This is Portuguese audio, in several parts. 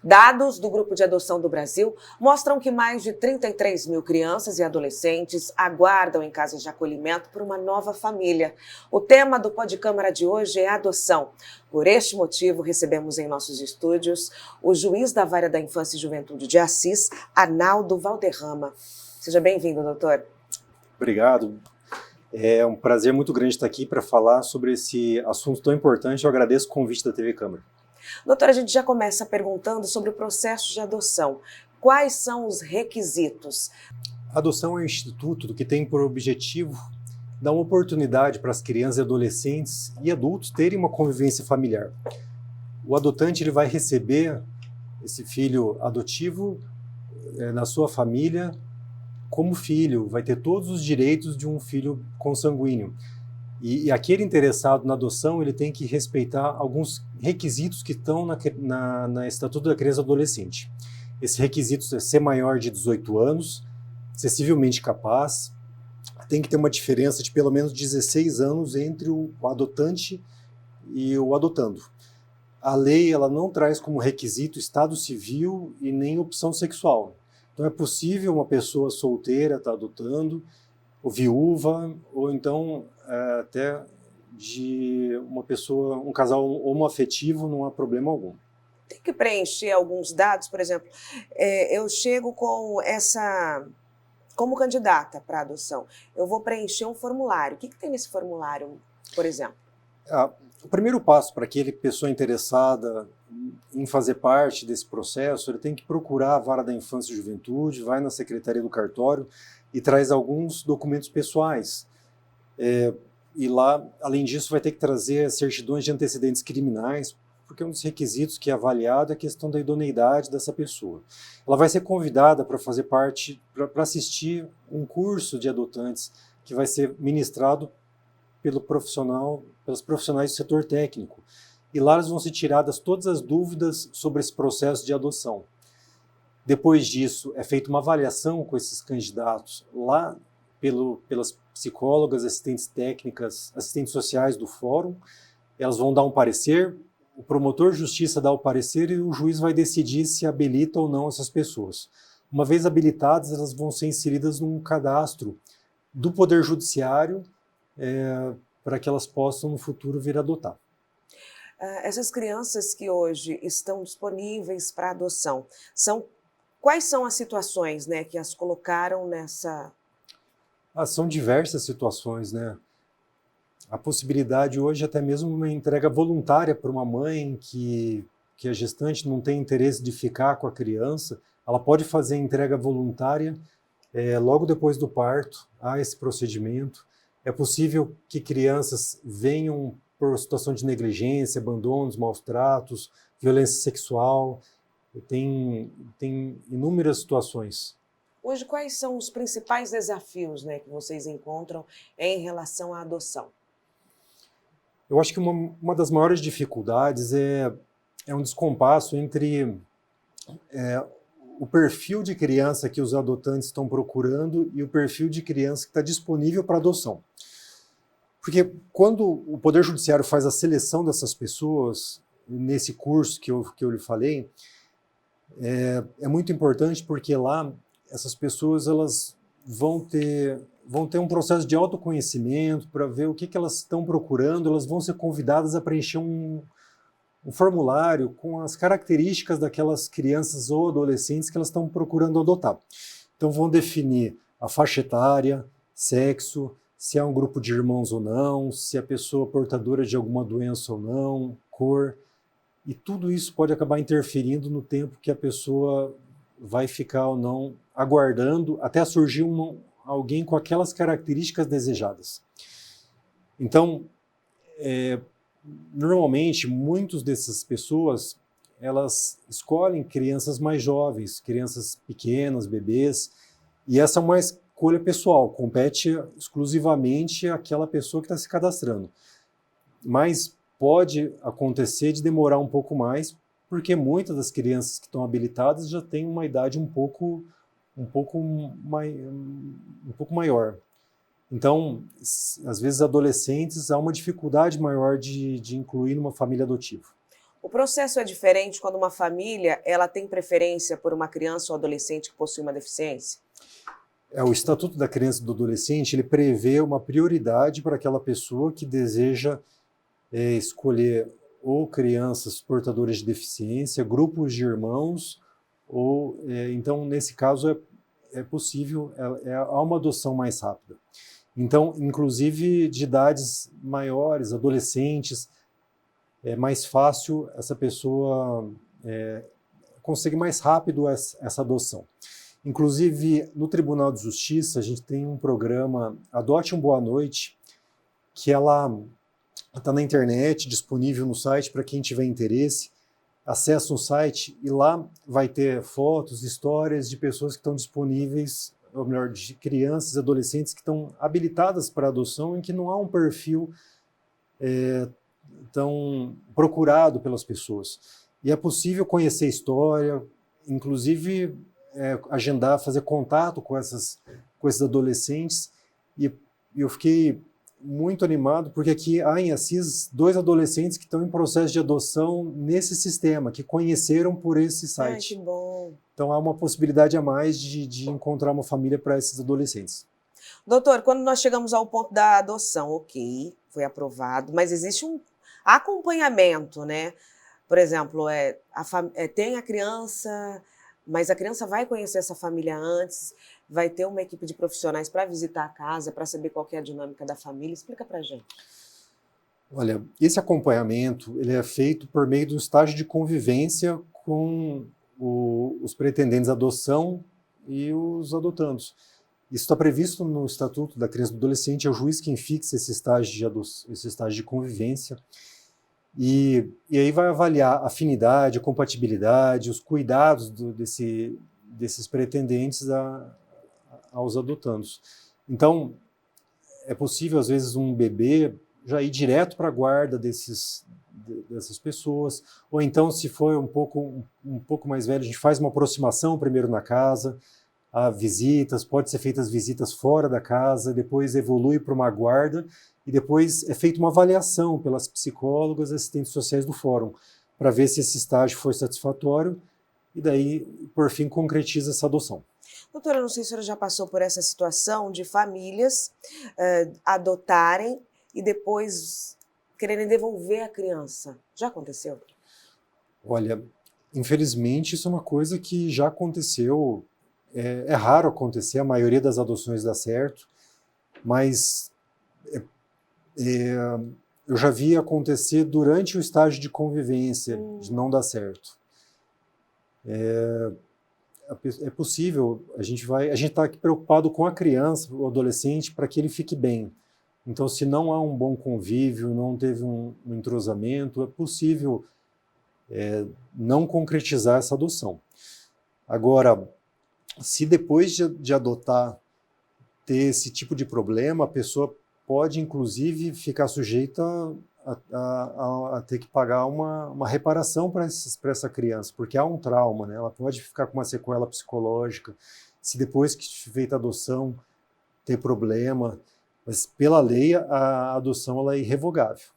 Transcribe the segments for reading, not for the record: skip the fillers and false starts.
Dados do Grupo de Adoção do Brasil mostram que mais de 33 mil crianças e adolescentes aguardam em casas de acolhimento por uma nova família. O tema do Podcâmara de hoje é adoção. Por este motivo, recebemos em nossos estúdios o juiz da Vara da Infância e Juventude de Assis, Arnaldo Valderrama. Seja bem-vindo, doutor. Obrigado. É um prazer muito grande estar aqui para falar sobre esse assunto tão importante. Eu agradeço o convite da TV Câmara. Doutora, a gente já começa perguntando sobre o processo de adoção. Quais são os requisitos? A adoção é um instituto que tem por objetivo dar uma oportunidade para as crianças, adolescentes e adultos terem uma convivência familiar. O adotante ele vai receber esse filho adotivo na sua família como filho, vai ter todos os direitos de um filho consanguíneo. E aquele interessado na adoção, ele tem que respeitar alguns requisitos que estão na Estatuto da Criança e Adolescente. Esses requisitos é ser maior de 18 anos, ser civilmente capaz, tem que ter uma diferença de pelo menos 16 anos entre o adotante e o adotando. A lei ela não traz como requisito estado civil e nem opção sexual. Então é possível uma pessoa solteira estar adotando, ou viúva, ou então até de uma pessoa, um casal homoafetivo, não há problema algum. Tem que preencher alguns dados, por exemplo, eu chego com como candidata para adoção, eu vou preencher um formulário. O que tem nesse formulário, por exemplo? O primeiro passo para aquele pessoa interessada em fazer parte desse processo, ele tem que procurar a Vara da Infância e Juventude, vai na Secretaria do Cartório e traz alguns documentos pessoais. E lá, além disso, vai ter que trazer certidões de antecedentes criminais, porque um dos requisitos que é avaliado é a questão da idoneidade dessa pessoa. Ela vai ser convidada para fazer parte, para assistir um curso de adotantes que vai ser ministrado pelos profissionais do setor técnico. E lá vão ser tiradas todas as dúvidas sobre esse processo de adoção. Depois disso, é feita uma avaliação com esses candidatos lá pelas psicólogas, assistentes técnicas, assistentes sociais do fórum. Elas vão dar um parecer, o promotor de justiça dá o parecer e o juiz vai decidir se habilita ou não essas pessoas. Uma vez habilitadas, elas vão ser inseridas num cadastro do Poder Judiciário para que elas possam no futuro vir adotar. Essas crianças que hoje estão disponíveis para adoção, quais são as situações, né, que as colocaram nessa... São diversas situações, né? A possibilidade hoje até mesmo uma entrega voluntária para uma mãe que a gestante não tem interesse de ficar com a criança, ela pode fazer entrega voluntária logo depois do parto, há esse procedimento. É possível que crianças venham por situação de negligência, abandonos, maus tratos, violência sexual, tem inúmeras situações. Hoje, quais são os principais desafios, né, que vocês encontram em relação à adoção? Eu acho que uma das maiores dificuldades é um descompasso entre o perfil de criança que os adotantes estão procurando e o perfil de criança que está disponível para adoção. Porque quando o Poder Judiciário faz a seleção dessas pessoas, nesse curso que eu lhe falei, é muito importante porque lá essas pessoas elas vão ter um processo de autoconhecimento para ver o que elas estão procurando, elas vão ser convidadas a preencher um formulário com as características daquelas crianças ou adolescentes que elas estão procurando adotar. Então vão definir a faixa etária, sexo, se é um grupo de irmãos ou não, se a pessoa é portadora de alguma doença ou não, cor, e tudo isso pode acabar interferindo no tempo que a pessoa vai ficar ou não aguardando até surgir alguém com aquelas características desejadas. Então, normalmente, muitas dessas pessoas, elas escolhem crianças mais jovens, crianças pequenas, bebês, e essa é uma escolha pessoal, compete exclusivamente àquela pessoa que está se cadastrando. Mas pode acontecer de demorar um pouco mais, porque muitas das crianças que estão habilitadas já têm uma idade um pouco maior. Então, às vezes adolescentes há uma dificuldade maior de incluir numa família adotiva. O processo é diferente quando uma família ela tem preferência por uma criança ou adolescente que possui uma deficiência? O Estatuto da Criança e do Adolescente, ele prevê uma prioridade para aquela pessoa que deseja escolher ou crianças portadoras de deficiência, grupos de irmãos, ou então, nesse caso, é possível, há uma adoção mais rápida. Então, inclusive de idades maiores, adolescentes, é mais fácil essa pessoa conseguir mais rápido essa adoção. Inclusive, no Tribunal de Justiça, a gente tem um programa Adote um Boa Noite, que ela está na internet, disponível no site para quem tiver interesse. Acessa o site e lá vai ter fotos, histórias de pessoas que estão disponíveis, ou melhor, de crianças e adolescentes que estão habilitadas para adoção e que não há um perfil tão procurado pelas pessoas. E é possível conhecer a história, inclusive agendar, fazer contato com esses adolescentes. E eu fiquei muito animado, porque aqui há em Assis 2 adolescentes que estão em processo de adoção nesse sistema, que conheceram por esse site. Ai, que bom. Então há uma possibilidade a mais de encontrar uma família para esses adolescentes. Doutor, quando nós chegamos ao ponto da adoção, ok, foi aprovado, mas existe um acompanhamento, né? Por exemplo, tem a criança, mas a criança vai conhecer essa família antes, vai ter uma equipe de profissionais para visitar a casa, para saber qual que é a dinâmica da família. Explica para a gente. Olha, esse acompanhamento ele é feito por meio do estágio de convivência com os pretendentes à adoção e os adotandos. Isso está previsto no Estatuto da Criança e do Adolescente, é o juiz quem fixa esse estágio de convivência. E aí vai avaliar a afinidade, a compatibilidade, os cuidados desses pretendentes aos adotandos. Então, é possível, às vezes, um bebê já ir direto para a guarda dessas pessoas, ou então, se for um pouco mais velho, a gente faz uma aproximação primeiro na casa, há visitas, pode ser feitas visitas fora da casa, depois evolui para uma guarda, e depois é feita uma avaliação pelas psicólogas e assistentes sociais do fórum, para ver se esse estágio foi satisfatório, e daí, por fim, concretiza essa adoção. Doutora, eu não sei se a senhora já passou por essa situação de famílias adotarem e depois quererem devolver a criança. Já aconteceu? Olha, infelizmente isso é uma coisa que já aconteceu, é raro acontecer, a maioria das adoções dá certo, mas eu já vi acontecer durante o estágio de convivência, de não dar certo. É possível, a gente está aqui preocupado com a criança, o adolescente, para que ele fique bem. Então, se não há um bom convívio, não teve um entrosamento, é possível não concretizar essa adoção. Agora, se depois de adotar ter esse tipo de problema, a pessoa pode, inclusive, ficar sujeita a ter que pagar uma reparação para essa criança, porque há um trauma, né? Ela pode ficar com uma sequela psicológica, se depois que feita a adoção ter problema, mas pela lei a adoção ela é irrevogável.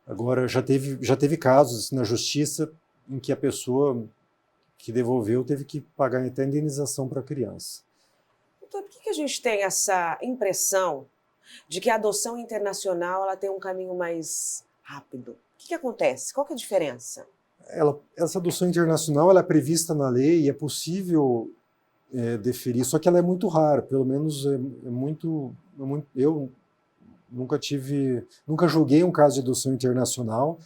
Agora, já teve casos na justiça em que a pessoa que devolveu teve que pagar até indenização para a criança. Doutor, por que a gente tem essa impressão de que a adoção internacional ela tem um caminho mais rápido? O que acontece? Qual que é a diferença? Essa adoção internacional ela é prevista na lei e é possível deferir, só que ela é muito rara, pelo menos eu nunca julguei um caso de adoção internacional,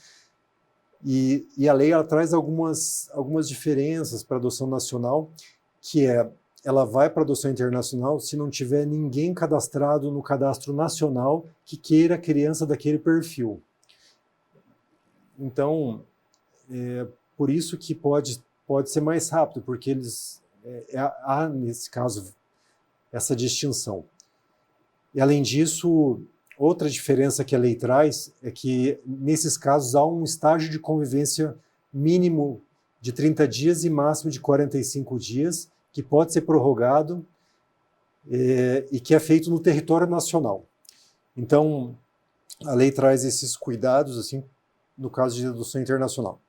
e a lei ela traz algumas diferenças para a adoção nacional, que ela vai para a adoção internacional se não tiver ninguém cadastrado no cadastro nacional que queira a criança daquele perfil. Então, por isso que pode ser mais rápido, porque há, nesse caso, essa distinção. E, além disso, outra diferença que a lei traz é que, nesses casos, há um estágio de convivência mínimo de 30 dias e máximo de 45 dias, que pode ser prorrogado e que é feito no território nacional. Então, a lei traz esses cuidados assim, no caso de adoção internacional.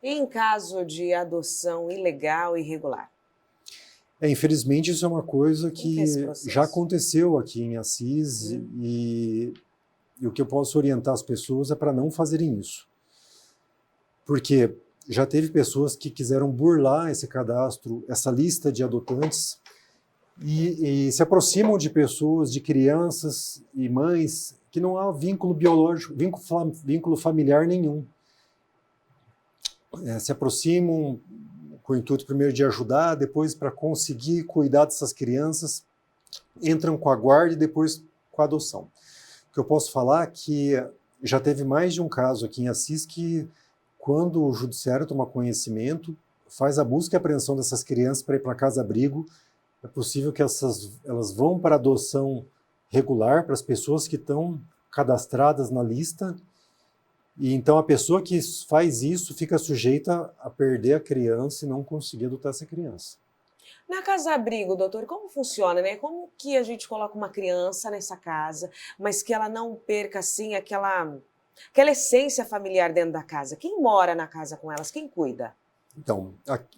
E em caso de adoção ilegal e irregular? Infelizmente, isso é uma coisa que é esse processo? já aconteceu aqui em Assis e o que eu posso orientar as pessoas é para não fazerem isso. Porque já teve pessoas que quiseram burlar esse cadastro, essa lista de adotantes, e se aproximam de pessoas, de crianças e mães que não há vínculo biológico, vínculo familiar nenhum. Se aproximam com o intuito primeiro de ajudar, depois para conseguir cuidar dessas crianças, entram com a guarda e depois com a adoção. O que eu posso falar é que já teve mais de um caso aqui em Assis que, quando o judiciário toma conhecimento, faz a busca e apreensão dessas crianças para ir para casa-abrigo. É possível que elas vão para adoção regular, para as pessoas que estão cadastradas na lista, e então a pessoa que faz isso fica sujeita a perder a criança e não conseguir adotar essa criança. Na casa-abrigo, doutor, como funciona, né? Como que a gente coloca uma criança nessa casa, mas que ela não perca, assim, aquela essência familiar dentro da casa? Quem mora na casa com elas? Quem cuida? Então,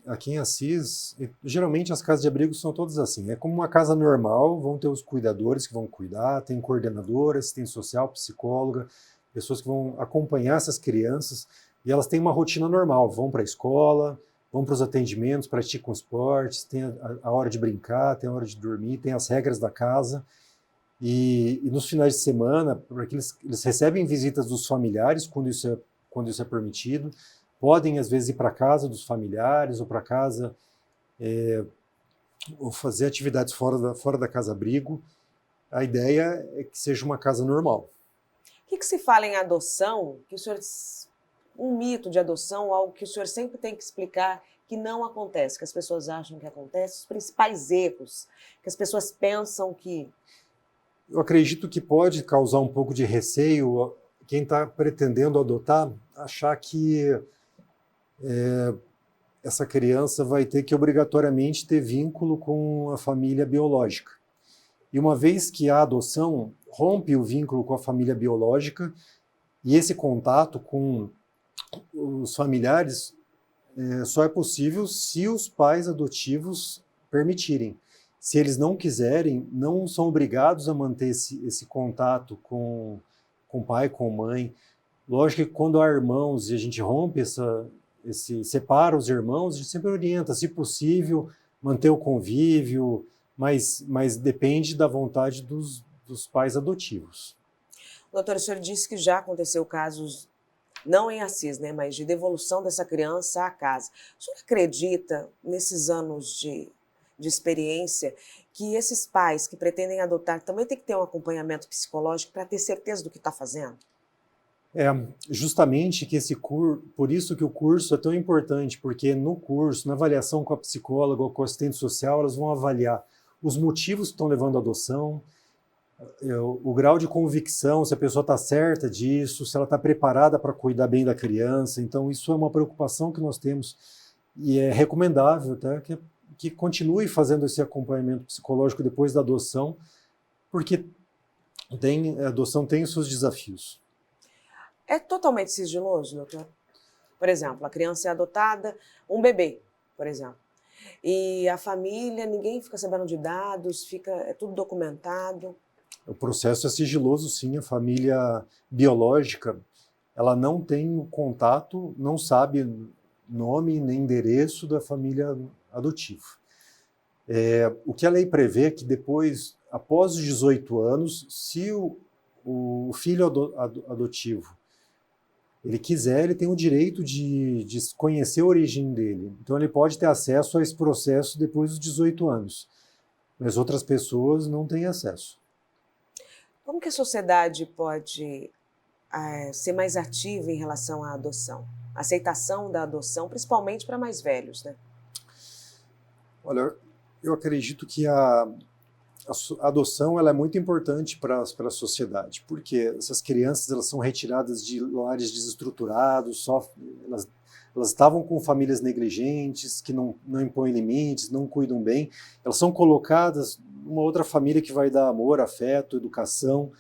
aqui em Assis, geralmente as casas de abrigo são todas assim. É como uma casa normal, vão ter os cuidadores que vão cuidar, tem coordenadora, assistente social, psicóloga, pessoas que vão acompanhar essas crianças, e elas têm uma rotina normal, vão para a escola, vão para os atendimentos, praticam esportes, tem a hora de brincar, tem a hora de dormir, tem as regras da casa, e nos finais de semana, porque eles recebem visitas dos familiares quando isso é permitido, podem às vezes ir para casa dos familiares ou para casa ou fazer atividades fora da casa-abrigo. A ideia é que seja uma casa normal. O que se fala em adoção, que o senhor, um mito de adoção, algo que o senhor sempre tem que explicar que não acontece, que as pessoas acham que acontece, os principais erros, que as pessoas pensam que... Eu acredito que pode causar um pouco de receio quem está pretendendo adotar, achar que essa criança vai ter que obrigatoriamente ter vínculo com a família biológica. E uma vez que a adoção rompe o vínculo com a família biológica, e esse contato com os familiares só é possível se os pais adotivos permitirem. Se eles não quiserem, não são obrigados a manter esse contato com o pai, com a mãe. Lógico que quando há irmãos e a gente rompe separa os irmãos, a gente sempre orienta, se possível, manter o convívio, mas depende da vontade dos pais adotivos. Doutor, o senhor disse que já aconteceu casos, não em Assis, né, mas de devolução dessa criança à casa. O senhor acredita, nesses anos de experiência, que esses pais que pretendem adotar também tem que ter um acompanhamento psicológico para ter certeza do que está fazendo? Justamente que por isso que o curso é tão importante, porque no curso, na avaliação com a psicóloga ou com o assistente social, elas vão avaliar os motivos que estão levando à adoção, o grau de convicção, se a pessoa está certa disso, se ela está preparada para cuidar bem da criança. Então, isso é uma preocupação que nós temos e é recomendável que continue fazendo esse acompanhamento psicológico depois da adoção, porque a adoção tem os seus desafios. É totalmente sigiloso, doutor? Por exemplo, a criança é adotada, um bebê, por exemplo, e a família, ninguém fica sabendo de dados, é tudo documentado. O processo é sigiloso, sim. A família biológica, ela não tem o contato, não sabe nome nem endereço da família adotiva. O que a lei prevê é que depois, após os 18 anos, se o filho adotivo ele quiser, ele tem o direito de conhecer a origem dele. Então ele pode ter acesso a esse processo depois dos 18 anos. Mas outras pessoas não têm acesso. Como que a sociedade pode ser mais ativa em relação à adoção? A aceitação da adoção, principalmente para mais velhos, né? Olha, eu acredito que a adoção ela é muito importante para a sociedade, porque essas crianças elas são retiradas de lares desestruturados, elas estavam com famílias negligentes, que não impõem limites, não cuidam bem, elas são colocadas numa outra família que vai dar amor, afeto, educação.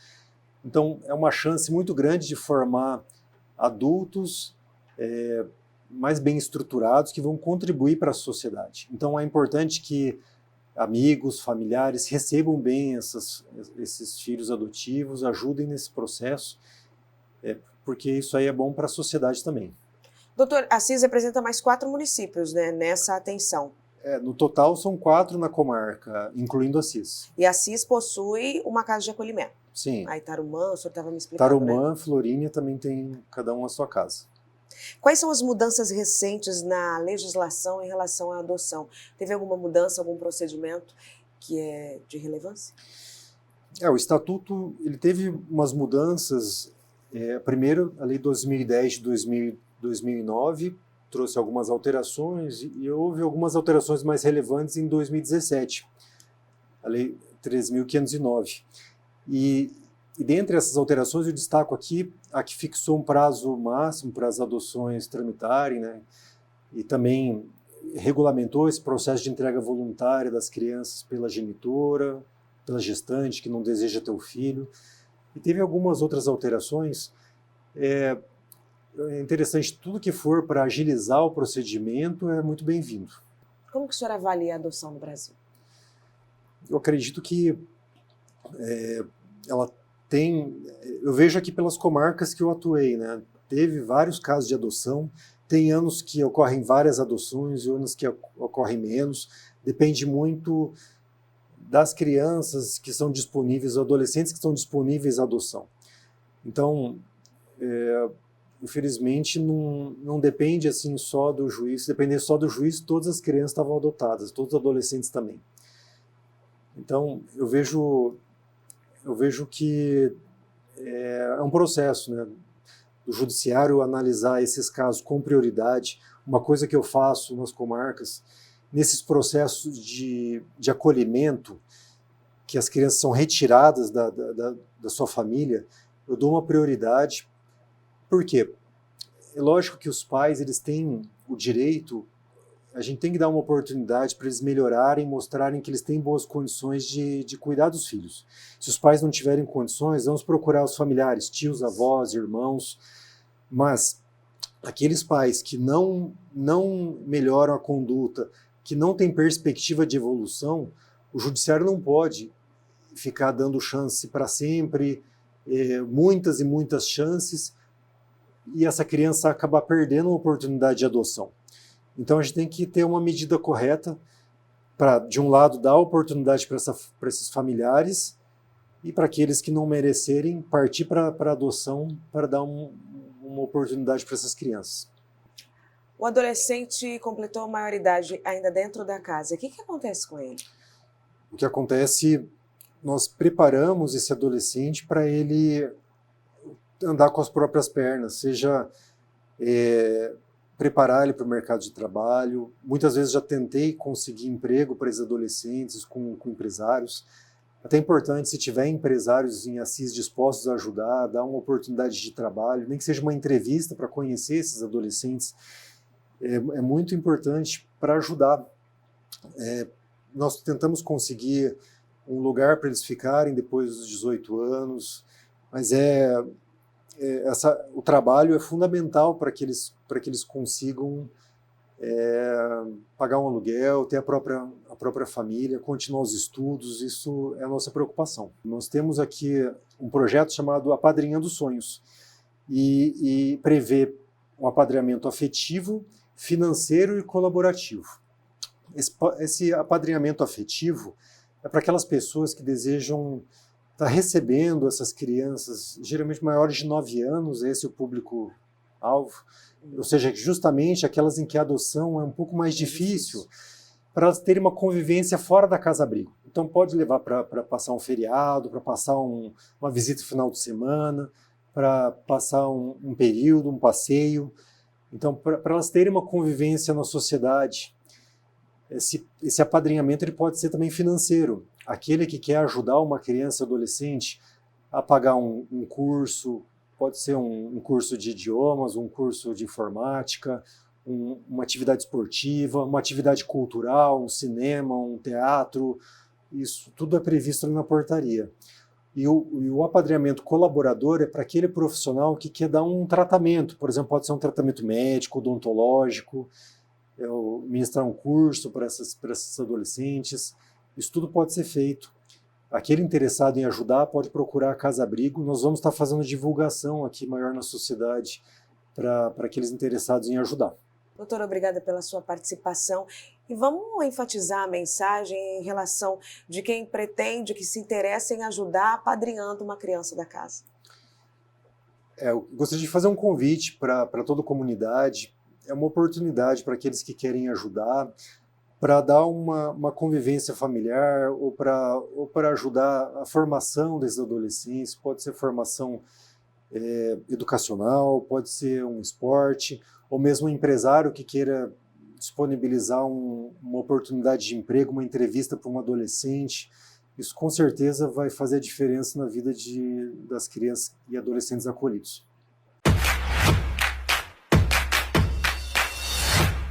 Então é uma chance muito grande de formar adultos mais bem estruturados que vão contribuir para a sociedade. Então é importante que amigos, familiares recebam bem esses filhos adotivos, ajudem nesse processo, porque isso aí é bom para a sociedade também. Doutor, Assis representa mais 4 municípios, né, nessa atenção. No total são 4 na comarca, incluindo Assis. E Assis possui uma casa de acolhimento. Sim. Aí Tarumã, o senhor estava me explicando, Tarumã, né? Florínia também tem cada um a sua casa. Quais são as mudanças recentes na legislação em relação à adoção? Teve alguma mudança, algum procedimento que é de relevância? O Estatuto ele teve umas mudanças. Primeiro, a Lei 2010 de 2009 trouxe algumas alterações e houve algumas alterações mais relevantes em 2017, a Lei 3.509. E dentre essas alterações, eu destaco aqui a que fixou um prazo máximo para as adoções tramitarem, né? E também regulamentou esse processo de entrega voluntária das crianças pela genitora, pela gestante que não deseja ter o filho. E teve algumas outras alterações. É interessante, tudo que for para agilizar o procedimento é muito bem-vindo. Como que o senhor avalia a adoção no Brasil? Eu acredito que ela tem... Eu vejo aqui pelas comarcas que eu atuei, né? Teve vários casos de adoção, tem anos que ocorrem várias adoções e anos que ocorrem menos. Depende muito das crianças que são disponíveis, adolescentes que estão disponíveis à adoção. Então, infelizmente, não depende assim só do juiz. Se dependesse só do juiz, todas as crianças estavam adotadas, todos os adolescentes também. Então, eu vejo que é um processo, né, do judiciário analisar esses casos com prioridade. Uma coisa que eu faço nas comarcas, nesses processos de acolhimento, que as crianças são retiradas da sua família, eu dou uma prioridade. Por quê? É lógico que os pais eles têm o direito, a gente tem que dar uma oportunidade para eles melhorarem, mostrarem que eles têm boas condições de cuidar dos filhos. Se os pais não tiverem condições, vamos procurar os familiares, tios, avós, irmãos, mas aqueles pais que não melhoram a conduta, que não têm perspectiva de evolução, o judiciário não pode ficar dando chance para sempre, muitas e muitas chances, e essa criança acabar perdendo a oportunidade de adoção. Então a gente tem que ter uma medida correta para, de um lado, dar oportunidade para esses familiares e para aqueles que não merecerem partir para a adoção para dar uma oportunidade para essas crianças. O adolescente completou a maioridade ainda dentro da casa. O que acontece com ele? O que acontece, nós preparamos esse adolescente para ele andar com as próprias pernas, seja preparar ele para o mercado de trabalho. Muitas vezes já tentei conseguir emprego para esses adolescentes com empresários. Até importante, se tiver empresários em Assis dispostos a ajudar, dar uma oportunidade de trabalho, nem que seja uma entrevista para conhecer esses adolescentes, é muito importante para ajudar. Nós tentamos conseguir um lugar para eles ficarem depois dos 18 anos, mas o trabalho é fundamental para que eles consigam pagar um aluguel, ter a própria família, continuar os estudos. Isso é a nossa preocupação. Nós temos aqui um projeto chamado Apadrinhando Sonhos e prevê um apadrinhamento afetivo, financeiro e colaborativo. Esse apadrinhamento afetivo é para aquelas pessoas que desejam estar recebendo essas crianças, geralmente maiores de 9 anos, esse é o público-alvo, ou seja, justamente aquelas em que a adoção é um pouco mais difícil, para elas terem uma convivência fora da casa-abrigo. Então pode levar para passar um feriado, para passar uma visita no final de semana, para passar um período, um passeio. Então, para elas terem uma convivência na sociedade, esse apadrinhamento ele pode ser também financeiro. Aquele que quer ajudar uma criança ou adolescente a pagar um curso, pode ser um curso de idiomas, um curso de informática, uma atividade esportiva, uma atividade cultural, um cinema, um teatro, isso tudo é previsto na portaria. E o apadrinhamento colaborador é para aquele profissional que quer dar um tratamento, por exemplo, pode ser um tratamento médico, odontológico, ministrar um curso para esses adolescentes. Isso tudo pode ser feito. Aquele interessado em ajudar pode procurar a Casa Abrigo. Nós vamos estar fazendo divulgação aqui maior na sociedade para aqueles interessados em ajudar. Doutora, obrigada pela sua participação. E vamos enfatizar a mensagem em relação de quem pretende, que se interessa em ajudar apadrinhando uma criança da casa. Eu gostaria de fazer um convite para toda a comunidade. É uma oportunidade para aqueles que querem ajudar, para dar uma convivência familiar ou para ajudar a formação desses adolescentes. Pode ser formação educacional, pode ser um esporte, ou mesmo um empresário que queira disponibilizar uma oportunidade de emprego, uma entrevista para um adolescente. Isso com certeza vai fazer a diferença na vida das crianças e adolescentes acolhidos.